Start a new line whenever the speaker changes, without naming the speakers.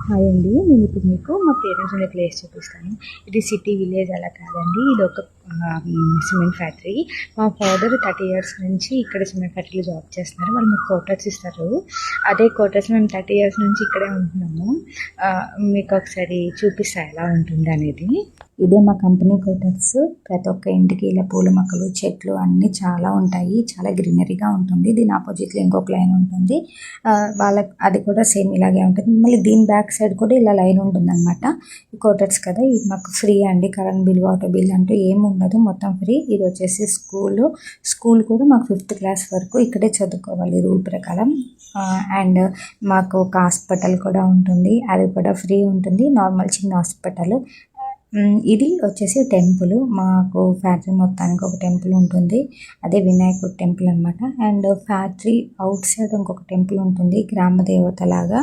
Hi అండి. నేను ఇప్పుడు మీకు మా పేరెంట్స్ ఉండే ప్లేస్ చూపిస్తాను. ఇది సిటీ విలేజ్ అలా కాదండి. ఇది ఒక సిమెంట్ ఫ్యాక్టరీ. మా ఫాదర్ 30 ఇయర్స్ నుంచి ఇక్కడ సిమెంట్ ఫ్యాక్టరీలో జాబ్ చేస్తున్నారు. వాళ్ళు మాకు క్వార్టర్స్ ఇస్తారు. అదే క్వార్టర్స్ మేము 30 ఇయర్స్ నుంచి ఇక్కడే ఉంటున్నాము. మీకు ఒకసారి చూపిస్తా ఎలా ఉంటుంది అనేది. ఇదే మా కంపెనీ క్వార్టర్స్. ప్రతి ఒక్క ఇంటికి ఇలా పూల మొక్కలు, చెట్లు అన్నీ చాలా ఉంటాయి. చాలా గ్రీనరీగా ఉంటుంది. దీని ఆపోజిట్లో ఇంకొక లైన్ ఉంటుంది. వాళ్ళకి అది కూడా సేమ్ ఇలాగే ఉంటుంది. మళ్ళీ దీని బ్యాక్ సైడ్ కూడా ఇలా లైన్ ఉంటుంది అనమాట. ఈ క్వార్టర్స్ కదా, ఇది మాకు ఫ్రీ అండి. కరెంట్ బిల్, వాటర్ బిల్ అంటూ ఏమి ఉండదు, మొత్తం ఫ్రీ. ఇది వచ్చేసి స్కూల్ కూడా మాకు 5th క్లాస్ వరకు ఇక్కడే చదువుకోవాలి రూల్ ప్రకారం. అండ్ మాకు ఒక హాస్పిటల్ కూడా ఉంటుంది, అది కూడా ఫ్రీ ఉంటుంది. నార్మల్ చిన్న హాస్పిటల్. ఇది వచ్చేసి టెంపుల్. మాకు ఫ్యాక్టరీ మొత్తానికి ఒక టెంపుల్ ఉంటుంది, అదే వినాయకుడు టెంపుల్ అనమాట. అండ్ ఫ్యాక్టరీ అవుట్ సైడ్ ఇంకొక టెంపుల్ ఉంటుంది, గ్రామ దేవత లాగా.